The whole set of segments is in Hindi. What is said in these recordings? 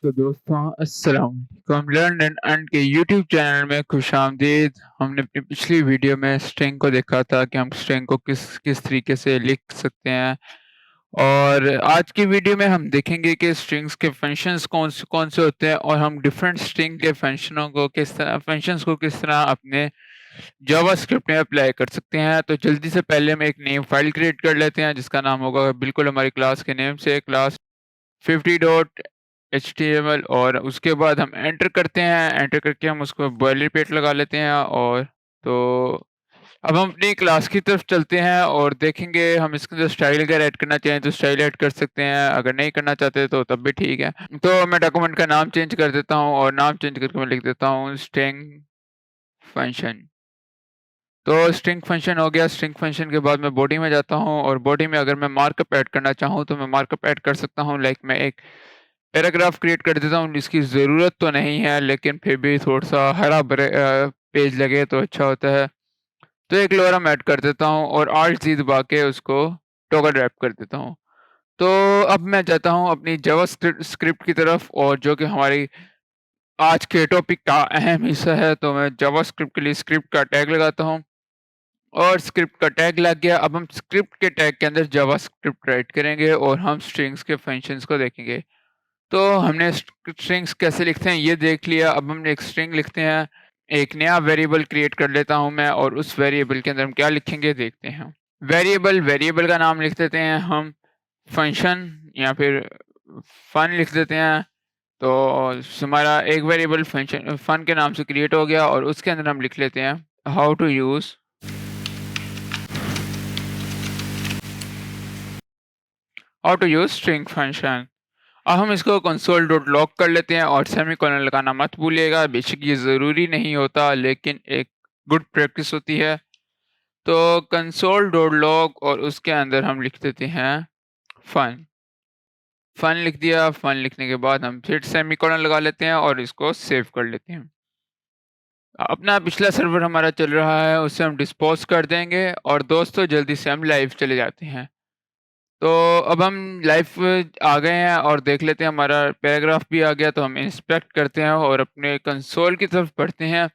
तो दोस्तों अस्सलाम वालेकुम लर्न एंड अर्न के यूट्यूब चैनल में खुशामदीद। हमने अपनी पिछली वीडियो में स्ट्रिंग को देखा था कि हम स्ट्रिंग को किस किस तरीके से लिख सकते हैं, और आज की वीडियो में हम देखेंगे कि स्ट्रिंग्स के फंक्शंस कौन से होते हैं और हम डिफरेंट स्ट्रिंग के फंक्शंस को किस तरह अपने जावास्क्रिप्ट में अप्लाई कर सकते हैं। तो जल्दी से पहले हम एक नई फाइल क्रिएट कर लेते हैं जिसका नाम होगा बिल्कुल हमारी क्लास के नेम से क्लास 50 डॉट एचटीएमएल, और उसके बाद हम एंटर करते हैं। एंटर करके हम उसको बॉयलरप्लेट लगा लेते हैं। और तो अब हम अपनी क्लास की तरफ चलते हैं और देखेंगे हम इसके अंदर स्टाइल अगर ऐड करना चाहें तो स्टाइल ऐड कर सकते हैं, अगर नहीं करना चाहते तो तब भी ठीक है। तो मैं डॉक्यूमेंट का नाम चेंज कर देता हूँ और नाम चेंज करके मैं लिख देता हूँ स्ट्रिंग फंक्शन। तो स्ट्रिंग फंक्शन हो गया। स्ट्रिंग फंक्शन के बाद मैं बॉडी में जाता हूँ और बॉडी में अगर मैं मार्कअप ऐड करना चाहूँ तो मैं मार्कअप ऐड कर सकता हूँ। लाइक मैं एक पैराग्राफ क्रिएट कर देता हूँ जिसकी ज़रूरत तो नहीं है, लेकिन फिर भी थोड़ा सा हरा भरे पेज लगे तो अच्छा होता है। तो एक लॉरम ऐड कर देता हूँ और आल्ट जी दबा के उसको टॉगल रैप कर देता हूँ। तो अब मैं जाता हूँ अपनी जावा स्क्रिप्ट की तरफ, और जो कि हमारी आज के टॉपिक का अहम हिस्सा है। तो मैं जावा स्क्रिप्ट के लिए स्क्रिप्ट का टैग लगाता हूँ और स्क्रिप्ट का टैग लग गया। अब हम स्क्रिप्ट के टैग के अंदर जावा स्क्रिप्ट राइट करेंगे और हम स्ट्रिंग्स के फंक्शंस को देखेंगे। तो हमने स्ट्रिंग्स कैसे लिखते हैं ये देख लिया। अब हम एक स्ट्रिंग लिखते हैं। एक नया वेरिएबल क्रिएट कर लेता हूं मैं, और उस वेरिएबल के अंदर हम क्या लिखेंगे देखते हैं। वेरिएबल का नाम लिख देते हैं हम फंक्शन या फिर फन लिख देते हैं। तो हमारा एक वेरिएबल फंक्शन फन के नाम से क्रिएट हो गया, और उसके अंदर हम लिख लेते हैं how to use string function. अब हम इसको कंसोल डॉट लॉग कर लेते हैं और सेमीकोलन लगाना मत भूलिएगा। बेशक ये ज़रूरी नहीं होता, लेकिन एक गुड प्रैक्टिस होती है। तो कंसोल डॉट लॉग और उसके अंदर हम लिख देते हैं फन। फन लिख दिया। फन लिखने के बाद हम फिर सेमीकोलन लगा लेते हैं और इसको सेव कर लेते हैं। अपना पिछला सर्वर हमारा चल रहा है, उसे हम डिस्पोज कर देंगे और दोस्तों जल्दी से हम लाइव चले जाते हैं। तो अब हम लाइव आ गए हैं और देख लेते हैं हमारा पैराग्राफ भी आ गया। तो हम इंस्पेक्ट करते हैं और अपने कंसोल की तरफ बढ़ते हैं।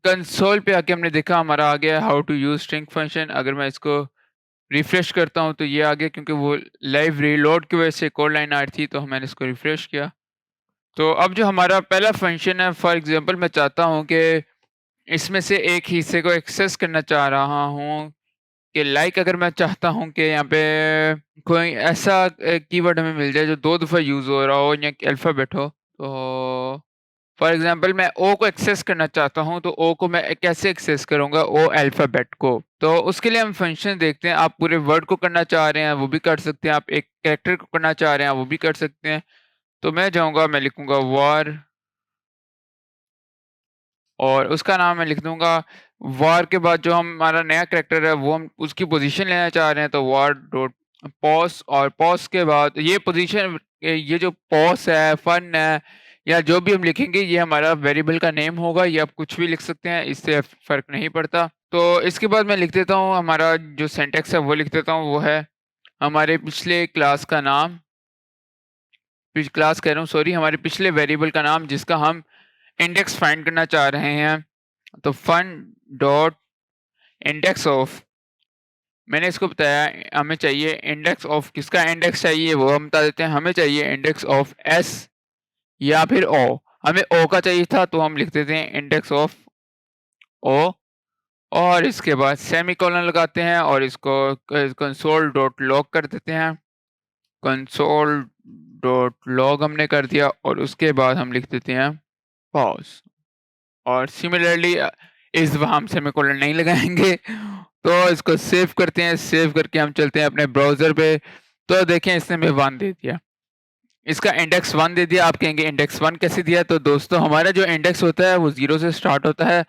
कंसोल पे आके हमने देखा हमारा आ गया how to use string function. अगर मैं इसको रिफ्रेश करता हूं तो ये आ गया, क्योंकि वो लाइव रीलोड की वजह से एक और लाइन आ रही थी, तो मैंने इसको रिफ्रेश किया। तो अब जो हमारा पहला फंक्शन है, फॉर एग्जांपल मैं चाहता हूं कि इसमें से एक हिस्से को एक्सेस करना चाह रहा हूं, कि लाइक अगर मैं चाहता हूँ कि यहाँ पे कोई ऐसा कीवर्ड हमें मिल जाए जो 2 दफ़ा यूज़ हो रहा हो या अल्फ़ाबेट हो। तो फॉर एग्ज़ाम्पल मैं ओ को एक्सेस करना चाहता हूँ, तो ओ को मैं कैसे एक्सेस करूँगा? ओ अल्फ़ाबेट को। तो उसके लिए हम फंक्शन देखते हैं। आप पूरे वर्ड को करना चाह रहे हैं, वो भी कर सकते हैं। आप एक कैरेक्टर को करना चाह रहे हैं, वो भी कर सकते हैं। तो मैं जाऊँगा, मैं लिखूँगा वार, और उसका नाम मैं लिख दूँगा वार। के बाद जो हमारा नया कैरेक्टर है वो हम उसकी पोज़ीशन लेना चाह रहे हैं, तो वार डॉट पॉज़, और पॉज़ के बाद ये पोज़ीशन, ये जो पॉज़ है, फन है, या जो भी हम लिखेंगे ये हमारा वेरिएबल का नेम होगा। ये आप कुछ भी लिख सकते हैं, इससे फ़र्क नहीं पड़ता। तो इसके बाद मैं लिख देता हूँ हमारा जो सिंटैक्स है वो लिख देता हूँ, वो है हमारे पिछले क्लास का नाम, क्लास कह रहा हूँ सॉरी, हमारे पिछले वेरिएबल का नाम जिसका हम इंडेक्स फाइंड करना चाह रहे हैं। तो फन डॉट इंडेक्स ऑफ, मैंने इसको बताया हमें चाहिए इंडेक्स ऑफ, किसका इंडेक्स चाहिए वो हम बता देते हैं। हमें चाहिए इंडेक्स ऑफ एस या फिर ओ। हमें ओ का चाहिए था, तो हम लिख देते हैं इंडेक्स ऑफ ओ, और इसके बाद सेमीकोलन लगाते हैं और इसको कंसोल डॉट लॉग कर देते हैं। कंसोल डॉट लॉग हमने कर दिया, और उसके बाद हम लिख देते हैं पॉज, और सिमिलरली इस दफ़ा हम सेमीकोलन नहीं लगाएँगे। तो इसको सेव करते हैं। सेव करके हम चलते हैं अपने ब्राउज़र पे। तो देखें इसने हमें 1 दे दिया। इसका इंडेक्स 1 दे दिया। आप कहेंगे इंडेक्स 1 कैसे दिया? तो दोस्तों हमारा जो इंडेक्स होता है वो 0 से स्टार्ट होता है।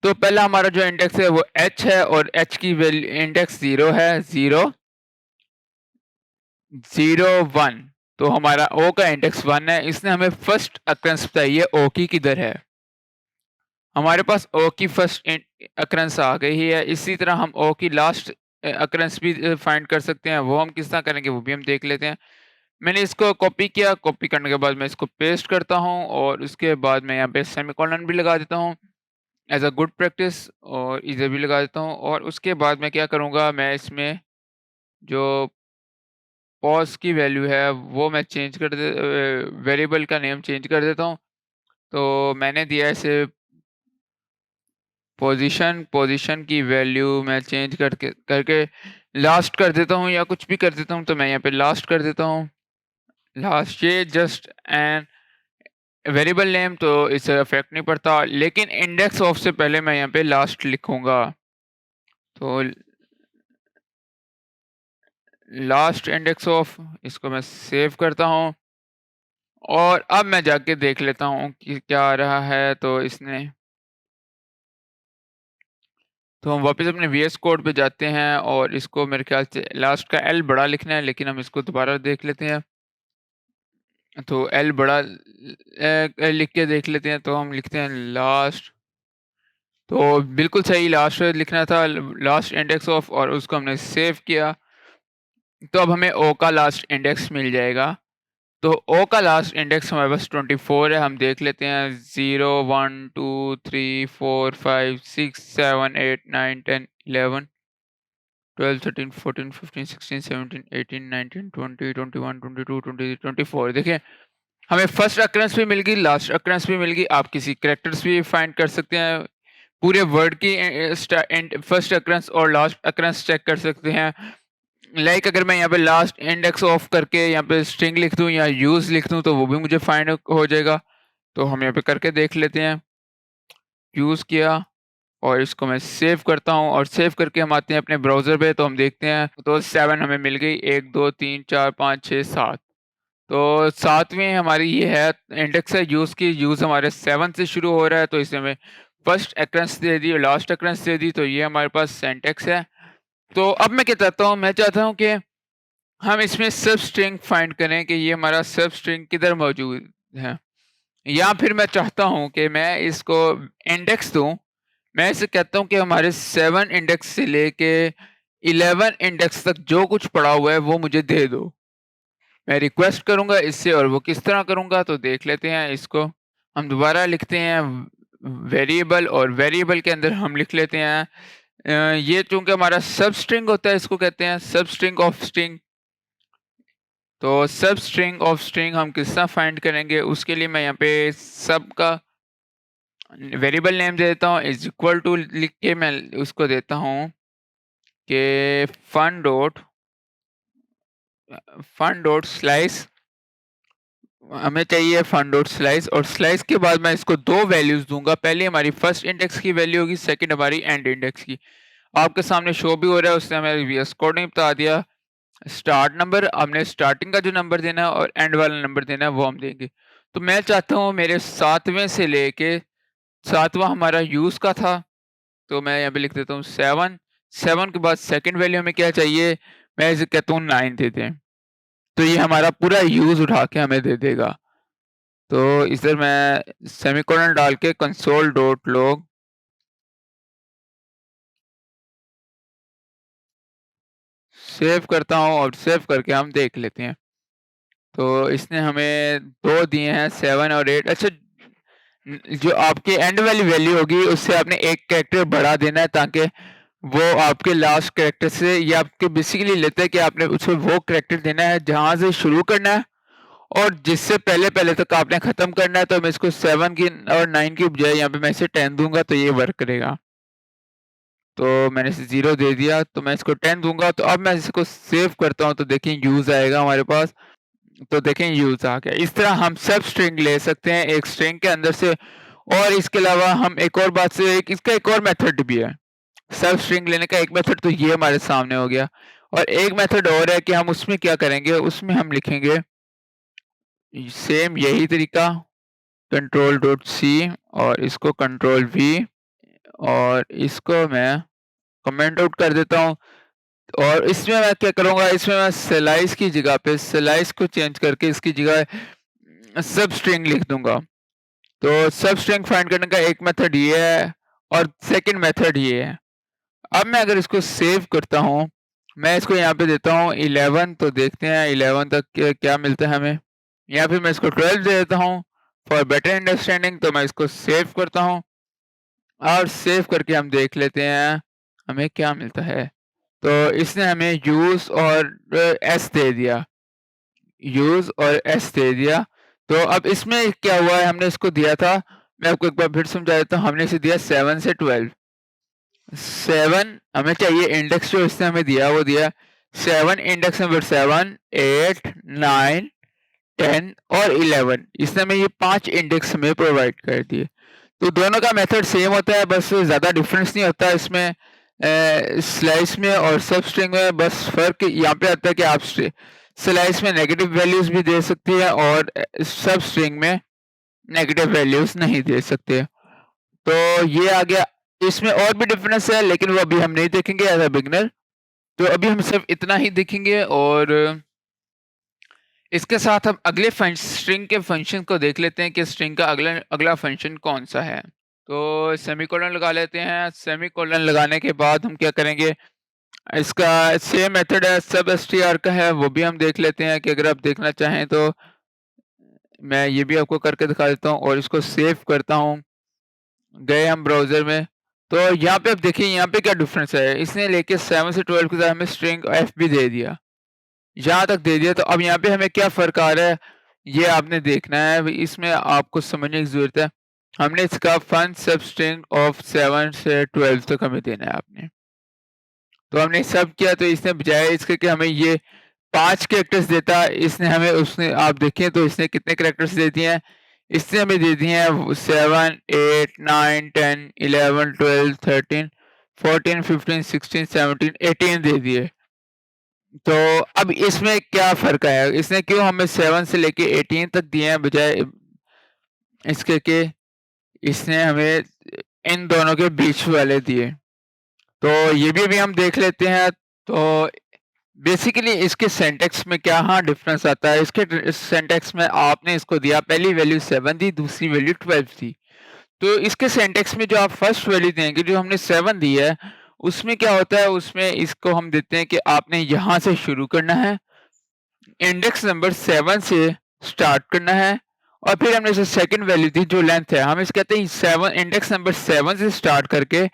तो पहला हमारा जो इंडेक्स है वो h है, और h की वैल्यू इंडेक्स 0 है, 0, 0, 1। तो हमारा o का इंडेक्स 1 है। इसने हमें फर्स्ट अकरेंस बताई है o की किधर है। हमारे पास ओ की फर्स्ट अकरेंस आ गई है। इसी तरह हम ओ की लास्ट अकरेंस भी फाइंड कर सकते हैं। वो हम किस तरह करेंगे वो भी हम देख लेते हैं। मैंने इसको कॉपी किया, कॉपी करने के बाद मैं इसको पेस्ट करता हूँ और उसके बाद मैं यहाँ पे सेमीकोलन भी लगा देता हूँ एज़ अ गुड प्रैक्टिस, और इधर भी लगा देता हूँ। और उसके बाद मैं क्या करूँगा, मैं इसमें जो पॉज़ की वैल्यू है वो मैं चेंज कर दे वेरिएबल का नेम चेंज कर देता हूँ। तो मैंने दिया है इसे पोज़ीशन की वैल्यू मैं चेंज करके करके लास्ट कर देता हूँ या कुछ भी कर देता हूँ, तो मैं यहाँ पे लास्ट कर देता हूँ। लास्ट, ये जस्ट एन वेरिएबल नेम, तो इससे इफ़ेक्ट नहीं पड़ता, लेकिन इंडेक्स ऑफ से पहले मैं यहाँ पे लास्ट लिखूँगा। तो लास्ट इंडेक्स ऑफ, इसको मैं सेव करता हूँ और अब मैं जाके देख लेता हूँ कि क्या आ रहा है। तो इसने तो हम वापस अपने वीएस कोड पे जाते हैं और इसको मेरे ख्याल से लास्ट का एल बड़ा लिखना है, लेकिन हम इसको दोबारा देख लेते हैं। तो एल बड़ा लिख के देख लेते हैं, तो हम लिखते हैं लास्ट। तो बिल्कुल सही लास्ट लिखना था, लास्ट इंडेक्स ऑफ, और उसको हमने सेव किया। तो अब हमें ओ का लास्ट इंडेक्स मिल जाएगा। तो ओ का लास्ट इंडेक्स हमारे पास 24 है। हम देख लेते हैं 0 1 2 3 4 5 6 7 8 9 10 11 12 13 14 15 16 17 18 19 20 21 22 23 24। देखिए, हमें फर्स्ट अक्रेंस भी मिल गई, लास्ट अक्रेंस भी मिल गई। आप किसी कैरेक्टर्स भी फाइंड कर सकते हैं, पूरे वर्ड की फर्स्ट अक्रेंस और लास्ट अक्रेंस चेक कर सकते हैं। लाइक अगर मैं यहाँ पे लास्ट इंडेक्स ऑफ करके यहाँ पे स्ट्रिंग लिख दूँ या यूज लिख दूँ, तो वो भी मुझे फाइंड हो जाएगा। तो हम यहाँ पे करके देख लेते हैं। यूज किया और इसको मैं सेव करता हूँ, और सेव करके हम आते हैं अपने ब्राउजर पे। तो हम देखते हैं, तो 7 हमें मिल गई, 1 2 3 4 5 6 7। तो 7वीं हमारी ये है इंडेक्स है यूज की। यूज हमारे 7 से शुरू हो रहा है, तो इसे हमें फर्स्ट अक्रेंस दे दी और लास्ट अक्रेंस दे दी। तो ये हमारे पास सिंटैक्स है। तो अब मैं क्या चाहता हूँ, मैं चाहता हूँ कि हम इसमें सब स्ट्रिंग फाइंड करें कि ये हमारा सब स्ट्रिंग किधर मौजूद है, या फिर मैं चाहता हूँ कि मैं इसको इंडेक्स दूं। मैं इसे कहता हूँ कि हमारे 7 इंडेक्स से लेके 11 इंडेक्स तक जो कुछ पड़ा हुआ है वो मुझे दे दो। मैं रिक्वेस्ट करूंगा इससे, और वो किस तरह करूंगा तो देख लेते हैं। इसको हम दोबारा लिखते हैं वेरिएबल, और वेरिएबल के अंदर हम लिख लेते हैं ये चूंकि हमारा सब स्ट्रिंग होता है, इसको कहते हैं सब स्ट्रिंग ऑफ स्ट्रिंग। तो सब स्ट्रिंग ऑफ स्ट्रिंग हम किस तरह फाइंड करेंगे, उसके लिए मैं यहाँ पे सब का वेरिएबल नेम दे देता हूँ, इज इक्वल टू लिख के मैं उसको देता हूँ कि फन डॉट स्लाइस। हमें चाहिए फन डॉट स्लाइस, और स्लाइस के बाद मैं इसको दो वैल्यूज दूंगा। पहली हमारी फर्स्ट इंडेक्स की वैल्यू होगी, सेकंड हमारी एंड इंडेक्स की। आपके सामने शो भी हो रहा है, उसने हमें वीएस कोड नहीं बता दिया। स्टार्ट नंबर, हमने स्टार्टिंग का जो नंबर देना है और एंड वाला नंबर देना है वो हम देंगे। तो मैं चाहता हूँ मेरे 7वें से लेके 7वां हमारा यूज का था, तो मैं यहाँ पे लिख देता हूँ 7। 7 के बाद सेकंड वैल्यू हमें क्या चाहिए, मैं इसे कहता हूँ 9 दे दें। तो ये हमारा पूरा यूज उठा के हमें दे देगा। तो इधर मैं सेमीकोलन डाल के कंसोल डॉट लॉग सेव करता हूँ, और सेव करके हम देख लेते हैं। तो इसने हमें 2 दिए हैं, 7 और 8। अच्छा, जो आपके एंड वाली वैल्यू होगी उससे आपने एक कैरेक्टर बढ़ा देना है, ताकि वो आपके लास्ट कैरेक्टर से, ये आपके बेसिकली लेते हैं कि आपने उसको वो कैरेक्टर देना है जहां से शुरू करना है और जिससे पहले पहले तक आपने खत्म करना है। तो मैं इसको 7 की और 9 की बजाय यहाँ पे मैं इसे 10 दूंगा, तो ये वर्क करेगा। तो मैंने इसे 0 दे दिया, तो मैं इसको 10 दूंगा। तो अब मैं इसको सेव करता हूँ, तो देखें यूज आएगा हमारे पास। तो देखें यूज आ गया। इस तरह हम सब स्ट्रिंग ले सकते हैं एक स्ट्रिंग के अंदर से। और इसके अलावा हम एक और बात से, इसका एक और मेथड भी है सब स्ट्रिंग लेने का। एक मेथड तो ये हमारे सामने हो गया, और एक मेथड और है कि हम उसमें क्या करेंगे, उसमें हम लिखेंगे सेम यही तरीका, कंट्रोल डॉट सी, और इसको कंट्रोल वी, और इसको मैं कमेंट आउट कर देता हूँ। और इसमें मैं क्या करूँगा, इसमें मैं स्लाइस की जगह पे स्लाइस को चेंज करके इसकी जगह सब स्ट्रिंग लिख दूंगा। तो सब स्ट्रिंग फाइंड करने का एक मेथड ये है, और सेकंड मेथड ये है। अब मैं अगर इसको सेव करता हूँ, मैं इसको यहाँ पे देता हूँ 11, तो देखते हैं 11 तक क्या मिलता है हमें, या फिर मैं इसको 12 दे देता हूँ फॉर बेटर अंडरस्टैंडिंग। तो मैं इसको सेव करता हूँ और सेव करके हम देख लेते हैं हमें क्या मिलता है। तो इसने हमें यूज और एस दे दिया, यूज और एस दे दिया। तो अब इसमें क्या हुआ है, हमने इसको दिया था, मैं आपको एक बार फिर समझा देता हूँ। हमने इसे दिया 7 से 12, 7 हमें चाहिए, इंडेक्स जो इसने हमें दिया वो दिया 7, इंडेक्स नंबर 7, 8, 9, 10 और 11। इसने हमें ये 5 इंडेक्स हमें प्रोवाइड कर दिए। तो दोनों का मेथड सेम होता है, बस ज़्यादा डिफरेंस नहीं होता इसमें। स्लाइस में और सब स्ट्रिंग में बस फ़र्क यहाँ पे आता है कि आप स्लाइस में नेगेटिव वैल्यूज़ भी दे सकती है और सब स्ट्रिंग में नेगेटिव वैल्यूज़ नहीं दे सकते। तो ये आ गया। इसमें और भी डिफरेंस है लेकिन वो अभी हम नहीं देखेंगे एज अ बिगनर। तो अभी हम सिर्फ इतना ही देखेंगे और इसके साथ हम अगले स्ट्रिंग के फंक्शन को देख लेते हैं कि स्ट्रिंग का अगला अगला फंक्शन कौन सा है। तो सेमीकोलन लगा लेते हैं। सेमीकोलन लगाने के बाद हम क्या करेंगे, इसका सेम मेथड है सब str का है, वो भी हम देख लेते हैं कि अगर आप देखना चाहें तो। मैं ये भी आपको करके दिखा देता हूँ और इसको सेव करता हूँ। गए हम ब्राउज़र में, तो यहाँ पे आप देखिए यहाँ पे क्या डिफरेंस है। इसने लेके 7 से 12 के साथ हमें स्ट्रिंग f भी दे दिया, यहाँ तक दे दिया। तो अब यहाँ पे हमें क्या फ़र्क आ रहा है, ये आपने देखना है, इसमें आपको समझने की ज़रूरत है। हमने इसका फन सब स्ट्रिंग ऑफ 7 से 12 तक हमें देना है आपने। तो हमने सब किया, तो इसने बजाय इसके कि हमें ये 5 कैरेक्टर्स देता, इसने हमें उसने आप देखें तो इसने कितने कैरेक्टर्स दे दिए हैं। इसने हमें दे दिए हैं 7, 8, 9, 10, 11, 12, 13, 14, 15, 16, 17, 18 दे दिए। तो अब इसमें क्या फ़र्क आया, इसने क्यों हमें 7 से लेके 18 तक दिए हैं बजाय इसके कि इसने हमें इन दोनों के बीच वाले दिए। तो ये भी अभी हम देख लेते हैं। तो बेसिकली इसके सिंटैक्स में क्या हाँ डिफरेंस आता है। इसके सिंटैक्स में आपने इसको दिया, पहली वैल्यू 7 दी, दूसरी वैल्यू 12 थी। तो इसके सिंटैक्स में जो आप फर्स्ट वैल्यू देंगे, जो हमने 7 दी है, उसमें क्या होता है, उसमें इसको हम देते हैं कि आपने यहाँ से शुरू करना है, इंडेक्स नंबर 7 से स्टार्ट करना है, और फिर हमने इसे सेकंड वैल्यू दी जो लेंथ है, हम इसे कहते हैं 7, इंडेक्स नंबर 7 से स्टार्ट करके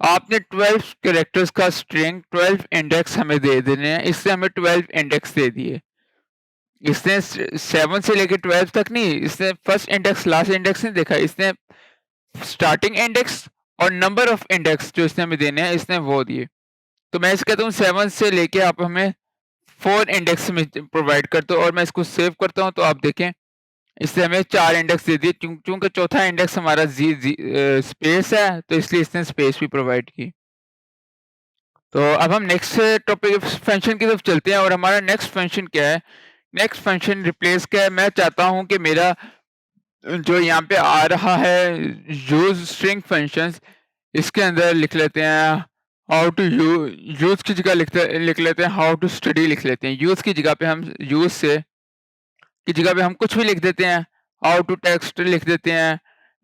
आपने 12 कैरेक्टर्स का स्ट्रिंग 12 इंडेक्स हमें दे देने हैं। इससे हमें 12 इंडेक्स दे दिए। इसने 7 से लेकर 12 तक नहीं, इसने फर्स्ट इंडेक्स लास्ट इंडेक्स नहीं देखा, इसने स्टार्टिंग इंडेक्स और नंबर ऑफ इंडेक्स जो इसने हमें देने हैं इसने वो दिए। तो मैं इसे कहता हूँ 7 से लेके आप हमें 4 इंडेक्स में प्रोवाइड करते हो, और मैं इसको सेव करता हूँ। तो आप देखें इससे हमें 4 इंडेक्स दे दिए, चूंकि चौथा इंडेक्स हमारा स्पेस है, तो इसलिए इसने स्पेस भी प्रोवाइड की। तो अब हम नेक्स्ट टॉपिक फंक्शन की तरफ चलते हैं, और हमारा नेक्स्ट फंक्शन क्या है। नेक्स्ट फंक्शन रिप्लेस का है। मैं चाहता हूं कि मेरा जो यहाँ पे आ रहा है यूज स्ट्रिंग फंक्शंस, इसके अंदर लिख लेते हैं हाउ टू यूज की जगह लिख लेते हैं हाउ टू स्टडी लिख लेते हैं। यूज की जगह पे हम यूज से की जगह पे हम कुछ भी लिख देते हैं, हाउ टू टेक्स्ट लिख देते हैं,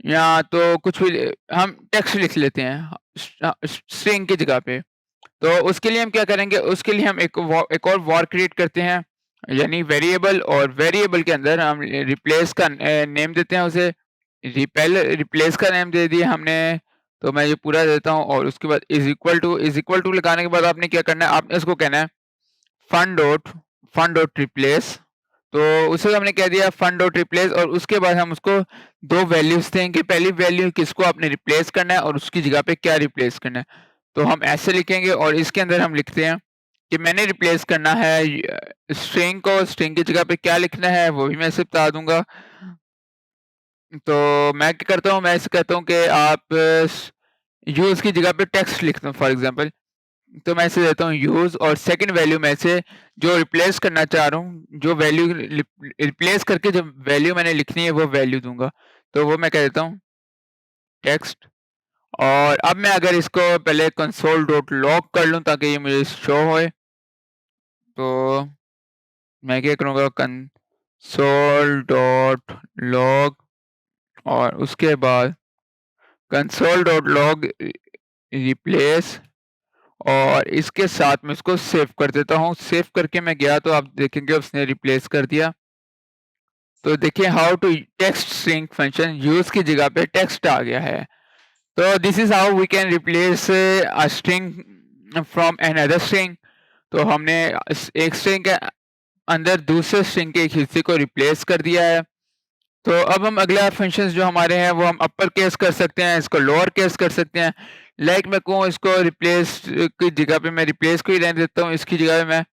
या तो कुछ भी हम टेक्स्ट लिख लेते हैं स्ट्रिंग की जगह पे। तो उसके लिए हम क्या करेंगे, उसके लिए हम एक और वॉर क्रिएट करते हैं, यानी वेरिएबल, और वेरिएबल के अंदर हम रिप्लेस का नेम देते हैं उसे। रिप्लेस का नेम दे दिया हमने, तो मैं ये पूरा देता हूँ, और उसके बाद इज इक्वल टू लगाने के बाद आपने क्या करना है, आपने इसको कहना है फन डॉट रिप्लेस। तो उसे हमने कह दिया फन डॉट रिप्लेस, और उसके बाद हम उसको 2 वैल्यूज देंगे। पहली वैल्यू किसको आपने रिप्लेस करना है और उसकी जगह पे क्या रिप्लेस करना है। तो हम ऐसे लिखेंगे, और इसके अंदर हम लिखते हैं कि मैंने रिप्लेस करना है स्ट्रिंग को, स्ट्रिंग की जगह पे क्या लिखना है वो भी मैं इसे बता दूंगा। तो मैं क्या करता हूँ, मैं ऐसे कहता हूँ कि आप यूज की जगह पे टेक्स्ट लिखता हूँ फॉर एग्जांपल। तो मैं इसे देता हूँ यूज, और सेकंड वैल्यू में से जो रिप्लेस करना चाह रहा हूँ, जो वैल्यू रिप्लेस करके जो वैल्यू मैंने लिखनी है वो वैल्यू दूंगा। तो वो मैं कह देता हूँ टेक्स्ट। और अब मैं अगर इसको पहले कंसोल डॉट लॉग कर लूँ ताकि ये मुझे शो होए, तो मैं क्या करूँगा कंसोल डॉट लॉग, और उसके बाद कंसोल डॉट लॉग रिप्लेस, और इसके साथ में इसको सेव कर देता हूँ। सेव करके मैं गया तो आप देखेंगे उसने रिप्लेस कर दिया। तो देखिए how to text string function use की जगह पे टेक्स्ट आ गया है। तो this is how we can replace a string from another string. तो हमने एक स्ट्रिंग के अंदर दूसरे स्ट्रिंग के एक हिस्से को रिप्लेस कर दिया है। तो अब हम अगला फंक्शंस जो हमारे हैं वो हम अपर केस कर सकते हैं, इसको लोअर केस कर सकते हैं। लाइक मैं कहूँ इसको रिप्लेस की जगह पे मैं रिप्लेस को ही रहने देता हूँ, इसकी जगह पे मैं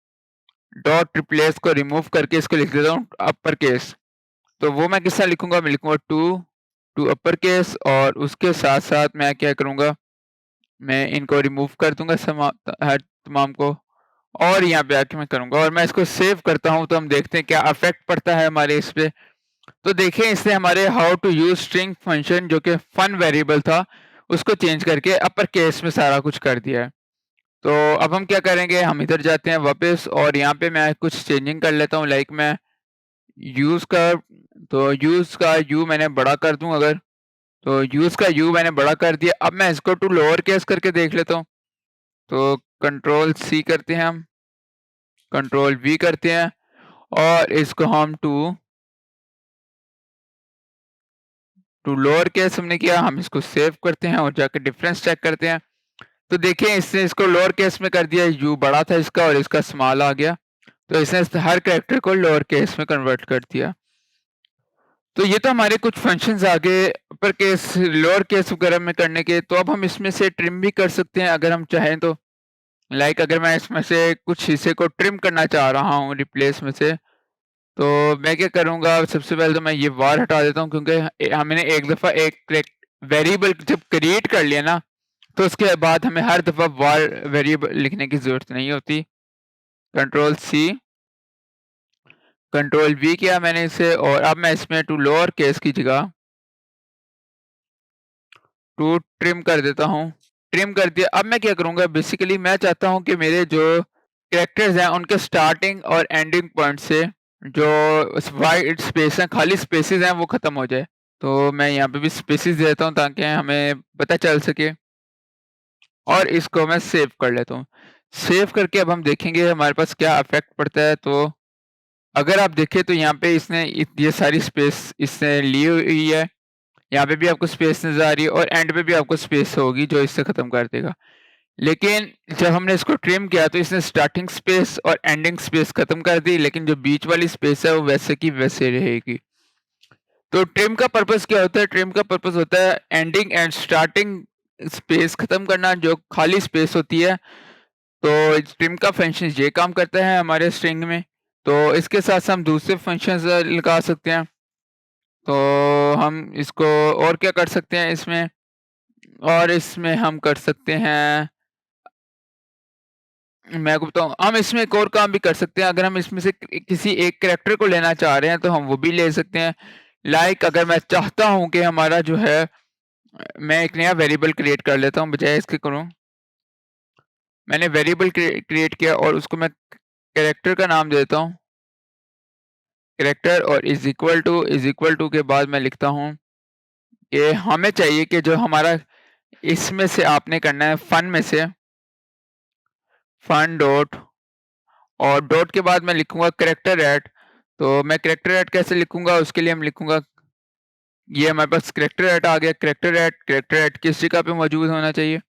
डॉट रिप्लेस को रिमूव करके इसको लिख देता हूँ अपर केस। तो वो मैं किस तरह लिखूंगा, मैं लिखूंगा टू टू अपर केस और उसके साथ साथ मैं क्या करूंगा, मैं इनको रिमूव कर दूंगा हर तमाम को और यहाँ पे आके मैं करूंगा और मैं इसको सेव करता हूँ। तो हम देखते हैं क्या अफेक्ट पड़ता है हमारे इस पे। तो देखें इसने हमारे how to use string function जो कि फन वेरिएबल था उसको चेंज करके अपर केस में सारा कुछ कर दिया है। तो अब हम क्या करेंगे, हम इधर जाते हैं वापस और यहाँ पे मैं कुछ चेंजिंग कर लेता हूँ। लाइक मैं यूज का तो यूज का यू मैंने बड़ा कर दूं अगर, तो यूज का यू मैंने बड़ा कर दिया। अब मैं इसको टू लोअर केस करके देख लेता हूँ। तो कंट्रोल सी करते हैं, हम कंट्रोल वी करते हैं और इसको हम टू लोअर केस हमने किया। हम इसको सेव करते हैं और जाकर डिफरेंस चेक करते हैं। तो देखिए इसने इसको लोअर केस में कर दिया, यू बड़ा था इसका और इसका स्मॉल आ गया। तो इसने हर कैरेक्टर को लोअर केस में कन्वर्ट कर दिया। तो ये तो हमारे कुछ फंक्शंस आ गए अपर केस लोअर केस वगैरह में करने के। तो अब हम इसमें से ट्रिम भी कर सकते हैं अगर हम चाहें तो। लाइक अगर मैं इसमें से कुछ हिस्से को ट्रिम करना चाह रहा हूँ रिप्लेस में से, तो मैं क्या करूँगा, सबसे पहले तो मैं ये वार हटा देता हूँ क्योंकि हमने एक दफ़ा एक वेरिएबल जब क्रिएट कर लिया ना तो उसके बाद हमें हर दफ़ा वार वेरिएबल लिखने की ज़रूरत नहीं होती। कंट्रोल सी कंट्रोल वी किया मैंने इसे और अब मैं इसमें टू लोअर केस की जगह टू ट्रिम कर देता हूँ। ट्रिम कर दिया। अब मैं क्या करूँगा, बेसिकली मैं चाहता हूँ कि मेरे जो कैरेक्टर्स हैं उनके स्टार्टिंग और एंडिंग पॉइंट से जो वाइट स्पेस हैं, खाली स्पेसेस हैं, वो ख़त्म हो जाए। तो मैं यहाँ पे भी स्पेसेस देता हूँ ताकि हमें पता चल सके और इसको मैं सेव कर लेता हूँ। सेव करके अब हम देखेंगे हमारे पास क्या इफ़ेक्ट पड़ता है। तो अगर आप देखें तो यहाँ पे इसने ये सारी स्पेस इसने ली हुई है। यहाँ पे भी आपको स्पेस नज़र आ रही है और एंड पे भी आपको स्पेस होगी जो इससे ख़त्म कर देगा। लेकिन जब हमने इसको ट्रिम किया तो इसने स्टार्टिंग स्पेस और एंडिंग स्पेस ख़त्म कर दी, लेकिन जो बीच वाली स्पेस है वो वैसे की वैसे रहेगी। तो ट्रिम का पर्पस क्या होता है? ट्रिम का पर्पस होता है एंडिंग एंड स्टार्टिंग स्पेस ख़त्म करना, जो खाली स्पेस होती है। तो ट्रिम का फंक्शन ये काम करता है हमारे स्ट्रिंग में। तो इसके साथ साथ हम दूसरे फंक्शंस लगा सकते हैं। तो हम इसको और क्या कर सकते हैं इसमें, और इसमें हम कर सकते हैं, मैं आपको बताऊँ, हम इसमें एक और काम भी कर सकते हैं। अगर हम इसमें से किसी एक कैरेक्टर को लेना चाह रहे हैं तो हम वो भी ले सकते हैं। लाइक अगर मैं चाहता हूँ कि हमारा जो है, मैं एक नया वेरिएबल क्रिएट कर लेता हूँ बजाय इसके करूँ। मैंने वेरिएबल क्रिएट किया और उसको मैं कैरेक्टर का नाम देता हूँ कैरेक्टर और इज इक्वल टू के बाद मैं लिखता हूँ कि हमें चाहिए कि जो हमारा इसमें से आपने करना है फन में से फन डॉट और डॉट के बाद मैं लिखूंगा कैरेक्टर एट। तो मैं कैरेक्टर एट कैसे लिखूंगा, उसके लिए हम लिखूंगा, ये हमारे पास कैरेक्टर एट आ गया। कैरेक्टर एट किस जगह पे मौजूद होना चाहिए?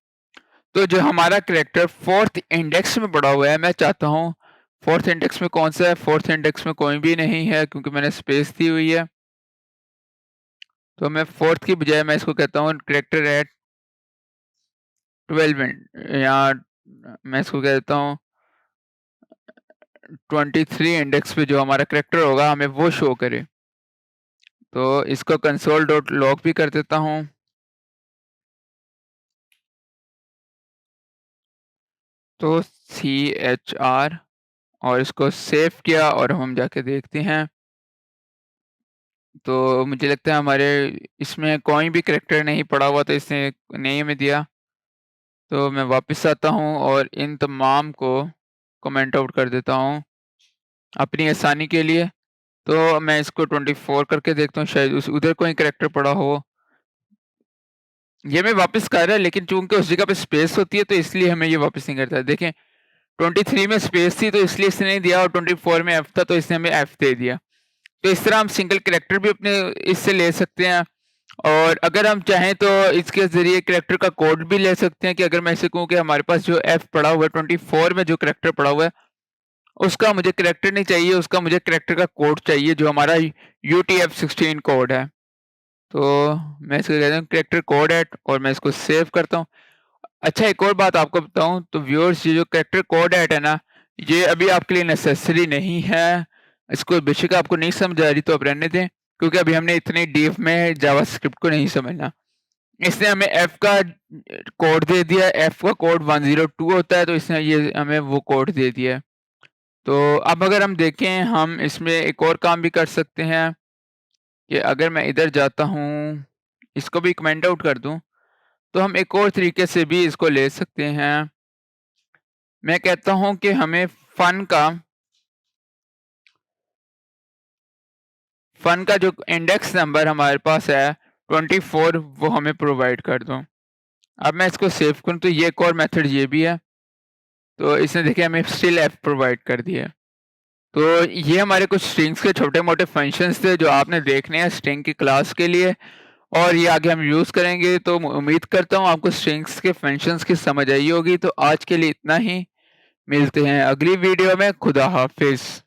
तो जो हमारा कैरेक्टर फोर्थ इंडेक्स में पड़ा हुआ है, मैं चाहता हूँ फोर्थ इंडेक्स में कौन सा है? फोर्थ इंडेक्स में कोई भी नहीं है क्योंकि मैंने स्पेस दी हुई है। तो मैं फोर्थ की बजाय मैं इसको कहता हूँ कैरेक्टर एट 12 या मैं इसको कह देता हूँ 23 इंडेक्स पे जो हमारा कैरेक्टर होगा हमें वो शो करे। तो इसको कंसोल डॉट लॉग भी कर देता हूँ। तो CHR और इसको सेव किया और हम जाके देखते हैं। तो मुझे लगता है हमारे इसमें कोई भी कैरेक्टर नहीं पड़ा हुआ, तो इसने नहीं हमें दिया। तो मैं वापस आता हूँ और इन तमाम को कमेंट आउट कर देता हूँ अपनी आसानी के लिए। तो मैं इसको 24 करके देखता हूँ, शायद उस उधर कोई कैरेक्टर पड़ा हो। ये हमें वापस कर रहा है, लेकिन चूंकि उस जगह पे स्पेस होती है तो इसलिए हमें ये वापस नहीं करता है। देखें 23 में स्पेस थी तो इसलिए इसने नहीं दिया, और 24 में एफ था तो इसने हमें एफ दे दिया। तो इस तरह हम सिंगल कैरेक्टर भी अपने इससे ले सकते हैं, और अगर हम चाहें तो इसके ज़रिए कैरेक्टर का कोड भी ले सकते हैं। कि अगर मैं इसे कहूँ कि हमारे पास जो एफ पड़ा हुआ है 24 में जो कैरेक्टर पड़ा हुआ है, उसका मुझे कैरेक्टर नहीं चाहिए, उसका मुझे कैरेक्टर का कोड चाहिए जो हमारा UTF-16 कोड है। तो मैं इसको कहता हूँ कैरेक्टर कोड ऐड, और मैं इसको सेव करता हूँ। अच्छा, एक और बात आपको बताऊँ तो व्यूअर्स, ये जो कैरेक्टर कोड ऐड है ना, ये अभी आपके लिए नेसेसरी नहीं है। इसको बेशक आपको नहीं समझ आ रही तो आप रहने दें, क्योंकि अभी हमने इतनी डीप में जावास्क्रिप्ट को नहीं समझना। इसने हमें एफ का कोड दे दिया, एफ का कोड 102 होता है, तो इसने ये हमें वो कोड दे दिया है। तो अब अगर हम देखें, हम इसमें एक और काम भी कर सकते हैं कि अगर मैं इधर जाता हूँ, इसको भी कमेंट आउट कर दूँ, तो हम एक और तरीके से भी इसको ले सकते हैं। मैं कहता हूँ कि हमें फ़न का जो इंडेक्स नंबर हमारे पास है 24, वो हमें प्रोवाइड कर दो। अब मैं इसको सेव करूँ तो ये एक और मेथड ये भी है, तो इसने देखिए हमें स्टिल एफ प्रोवाइड कर दिया है। तो ये हमारे कुछ स्ट्रिंग्स के छोटे-मोटे फंक्शंस थे जो आपने देखने हैं स्ट्रिंग की क्लास के लिए, और ये आगे हम यूज़ करेंगे। तो उम्मीद करता हूँ आपको स्ट्रिंग्स के फंक्शंस की समझ आई होगी। तो आज के लिए इतना ही, मिलते हैं अगली वीडियो में। खुदा हाफ़िज़।